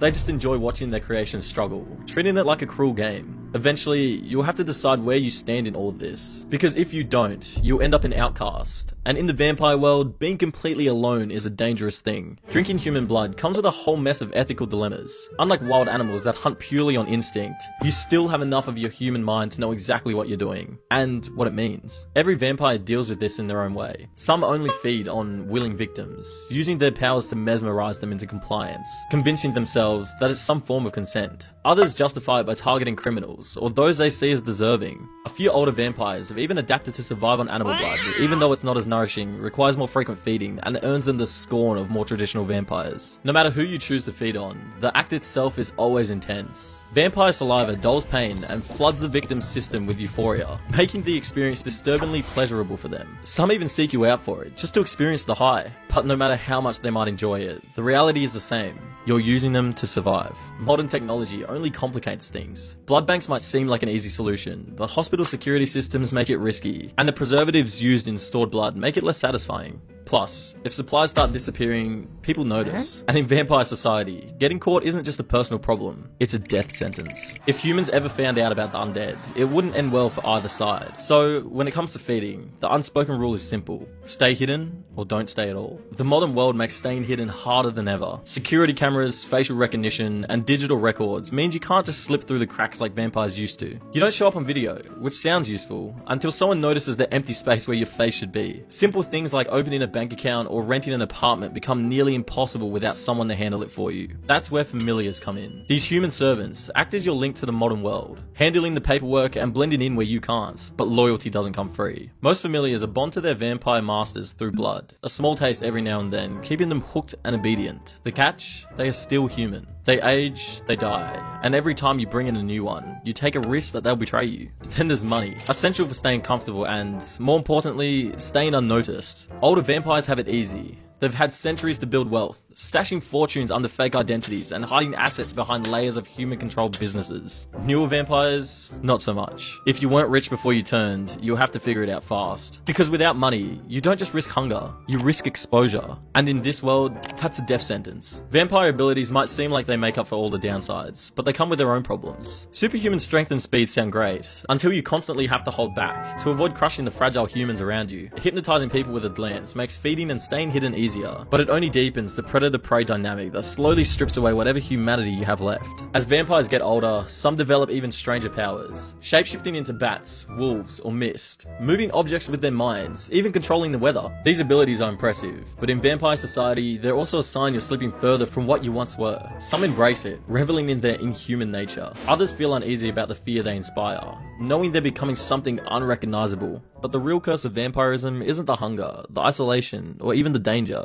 They just enjoy watching their creations struggle, treating it like a cruel game. Eventually, you'll have to decide where you stand in all of this, because if you don't, you'll end up an outcast. And in the vampire world, being completely alone is a dangerous thing. Drinking human blood comes with a whole mess of ethical dilemmas. Unlike wild animals that hunt purely on instinct, you still have enough of your human mind to know exactly what you're doing, and what it means. Every vampire deals with this in their own way. Some only feed on willing victims, using their powers to mesmerize them into compliance, convincing themselves that it's some form of consent. Others justify it by targeting criminals, or those they see as deserving. A few older vampires have even adapted to survive on animal blood, even though it's not as nourishing, requires more frequent feeding, and earns them the scorn of more traditional vampires. No matter who you choose to feed on, the act itself is always intense. Vampire saliva dulls pain and floods the victim's system with euphoria, making the experience disturbingly pleasurable for them. Some even seek you out for it, just to experience the high. But no matter how much they might enjoy it, the reality is the same. You're using them to survive. Modern technology only complicates things. Blood banks might seem like an easy solution, but hospital security systems make it risky, and the preservatives used in stored blood make it less satisfying. Plus, if supplies start disappearing, people notice. And in vampire society, getting caught isn't just a personal problem, it's a death sentence. If humans ever found out about the undead, it wouldn't end well for either side. So, when it comes to feeding, the unspoken rule is simple. Stay hidden, or don't stay at all. The modern world makes staying hidden harder than ever. Security cameras, facial recognition, and digital records means you can't just slip through the cracks like vampires used to. You don't show up on video, which sounds useful, until someone notices the empty space where your face should be. Simple things like opening a bank account or renting an apartment become nearly impossible without someone to handle it for you. That's where familiars come in. These human servants act as your link to the modern world, handling the paperwork and blending in where you can't. But loyalty doesn't come free. Most familiars are bond to their vampire masters through blood, a small taste every now and then, keeping them hooked and obedient. The catch? They are still human. They age, they die, and every time you bring in a new one, you take a risk that they'll betray you. Then there's money, essential for staying comfortable and, more importantly, staying unnoticed. Older vampires have it easy. They've had centuries to build wealth, stashing fortunes under fake identities and hiding assets behind layers of human-controlled businesses. Newer vampires, not so much. If you weren't rich before you turned, you'll have to figure it out fast. Because without money, you don't just risk hunger, you risk exposure. And in this world, that's a death sentence. Vampire abilities might seem like they make up for all the downsides, but they come with their own problems. Superhuman strength and speed sound great, until you constantly have to hold back to avoid crushing the fragile humans around you. Hypnotizing people with a glance makes feeding and staying hidden easier, but it only deepens the predator-prey dynamic that slowly strips away whatever humanity you have left. As vampires get older, some develop even stranger powers, shapeshifting into bats, wolves, or mist, moving objects with their minds, even controlling the weather. These abilities are impressive, but in vampire society, they're also a sign you're slipping further from what you once were. Some embrace it, reveling in their inhuman nature. Others feel uneasy about the fear they inspire, knowing they're becoming something unrecognizable. But the real curse of vampirism isn't the hunger, the isolation, or even the danger.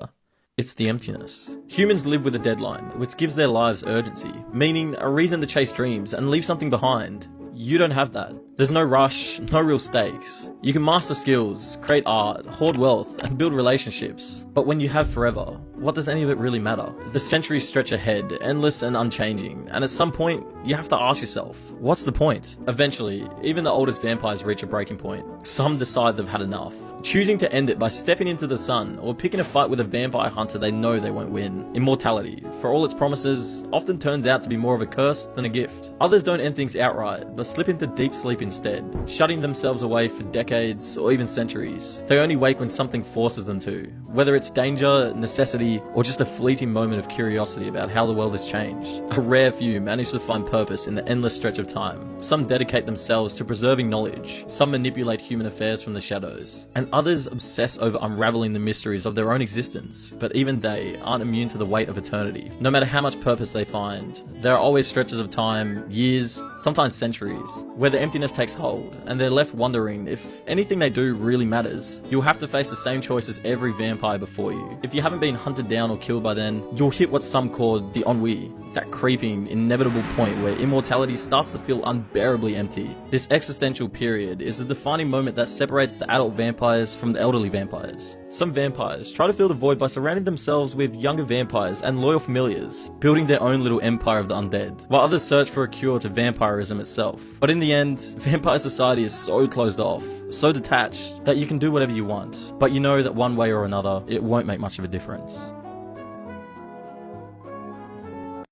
It's the emptiness. Humans live with a deadline, which gives their lives urgency, meaning a reason to chase dreams and leave something behind. You don't have that. There's no rush, no real stakes. You can master skills, create art, hoard wealth, and build relationships. But when you have forever, what does any of it really matter? The centuries stretch ahead, endless and unchanging, and at some point, you have to ask yourself, what's the point? Eventually, even the oldest vampires reach a breaking point. Some decide they've had enough, choosing to end it by stepping into the sun or picking a fight with a vampire hunter they know they won't win. Immortality, for all its promises, often turns out to be more of a curse than a gift. Others don't end things outright, but slip into deep sleep instead, shutting themselves away for decades or even centuries. They only wake when something forces them to, whether it's danger, necessity, or just a fleeting moment of curiosity about how the world has changed. A rare few manage to find purpose in the endless stretch of time. Some dedicate themselves to preserving knowledge, some manipulate human affairs from the shadows, and others obsess over unraveling the mysteries of their own existence. But even they aren't immune to the weight of eternity. No matter how much purpose they find, there are always stretches of time, years, sometimes centuries, where the emptiness takes hold, and they're left wondering if anything they do really matters. You'll have to face the same choice as every vampire before you. If you haven't been hunted down or killed by then, you'll hit what some call the ennui, that creeping, inevitable point where immortality starts to feel unbearably empty. This existential period is the defining moment that separates the adult vampires from the elderly vampires. Some vampires try to fill the void by surrounding themselves with younger vampires and loyal familiars, building their own little empire of the undead, while others search for a cure to vampirism itself. But in the end, vampire society is so closed off, so detached, that you can do whatever you want, but you know that one way or another, it won't make much of a difference.